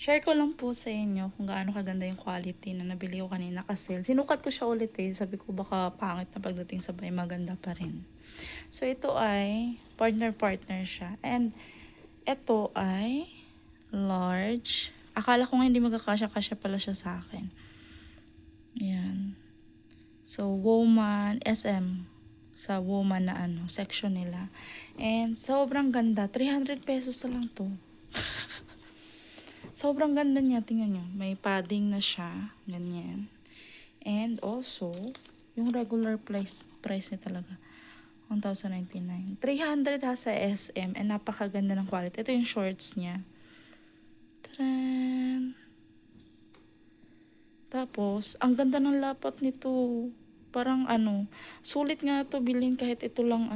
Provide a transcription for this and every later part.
Share ko lang po sa inyo kung gaano kaganda yung quality na nabili ko kanina kasi sinukat ko siya ulit eh. Sabi ko baka pangit na pagdating sa bahay, maganda pa rin. So ito ay partner-partner siya. And ito ay large. Akala ko nga hindi magkakasya-kasya pala siya sa akin. Ayan. So woman, SM. Sa woman na section nila. And sobrang ganda. 300 pesos na lang to. Sobrang ganda niya, tingnan nyo. May padding na siya, ganyan. And also, yung regular price niya talaga, 1,099. 300 ha sa SM, and napakaganda ng quality. Ito yung shorts niya. Taran! Tapos, ang ganda ng lapat nito. Parang sulit nga to bilhin kahit ito lang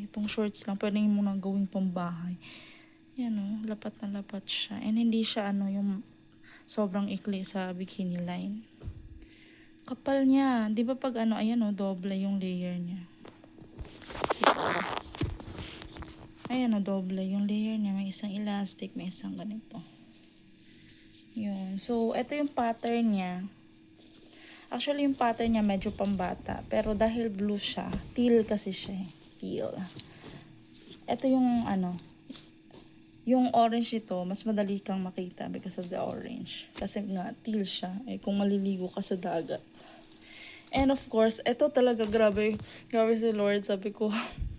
itong shorts lang. Pwede mo nang gawing pambahay. Yan lapat na lapat siya. And hindi siya yung sobrang ikli sa bikini line. Kapal niya. Di ba pag ayan doble yung layer niya. Ayan doble yung layer niya. May isang elastic, may isang ganito. Yun. So, ito yung pattern niya. Actually, yung pattern niya medyo pambata. Pero dahil blue siya, teal kasi siya. Teal. Ito yung yung orange nito, mas madali kang makita because of the orange. Kasi nga, teal siya. Eh, kung maliligo ka sa dagat. And of course, ito talaga, grabe. Grabe si Lord. Sabi ko,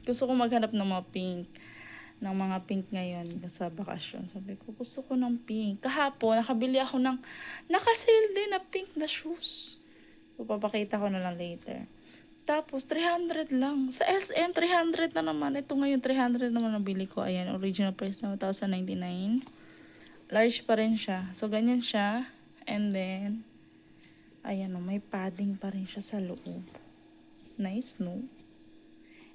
gusto ko maghanap ng mga pink. Ng mga pink ngayon sa bakasyon. Sabi ko, gusto ko ng pink. Kahapon, nakabili ako ng nakasale din na pink na shoes. So, papakita ko na lang later. Tapos, 300 lang. Sa SM, 300 na naman. Ito ngayon, 300 naman nabili ko. Ayan, original price na 1,099. Large pa rin siya. So, ganyan siya. And then, ayan may padding pa rin siya sa loob. Nice, no?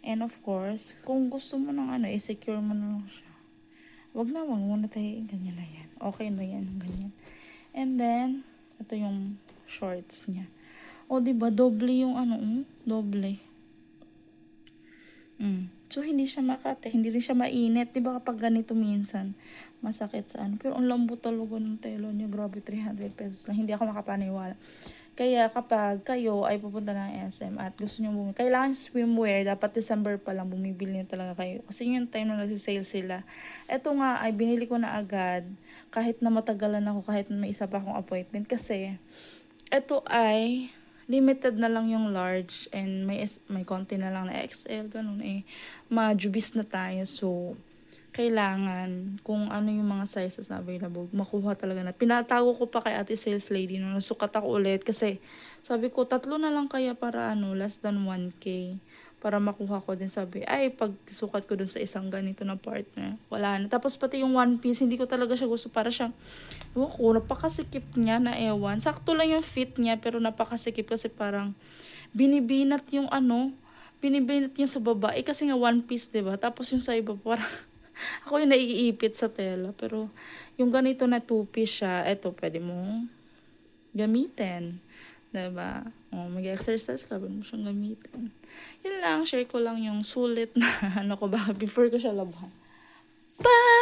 And of course, kung gusto mo ng i-secure mo na lang siya. Wag muna tayo. Ganyan na yan. Okay na yan. Ganyan. And then, ito yung shorts niya. O, diba? Doble yung doble. So, hindi siya makate. Hindi rin siya mainit. Diba kapag ganito minsan, masakit sa Pero ang lambot talaga ng tela niya. Grabe, 300 pesos lang. Hindi ako makapaniwala. Kaya kapag kayo ay pupunta ng SM at gusto nyo bumili, kailangan swimwear, dapat December pa lang bumibili nyo talaga kayo. Kasi yung time na nag-sale sila. Ito nga ay binili ko na agad kahit na matagalan ako, kahit na may isa pa akong appointment. Kasi ito ay limited na lang yung large and may konti na lang na XL. Ganun majubis na tayo. So, kailangan kung ano yung mga sizes na available, makuha talaga na. Pinatago ko pa kay ate sales lady nung nasukat ako ulit kasi sabi ko, 3 na lang kaya para less than 1K para makuha ko din. Sabi, ay, pag sukat ko dun sa isang ganito na partner, wala na. Tapos pati yung one piece, hindi ko talaga siya gusto. Para siyang, napakasikip niya na ewan. Sakto lang yung fit niya, pero napakasikip kasi parang binibinat yung binibinat yung sa babae. Kasi nga one piece, diba? Tapos yung sa iba, parang, ako yung naiipit sa tela. Pero, yung ganito na two-piece siya, eto, pwede mong gamitin. Diba? Mag-exercise ka, pwede mo siyang gamitin. Yun lang, share ko lang yung sulit na baka before ko siya labahan. Bye!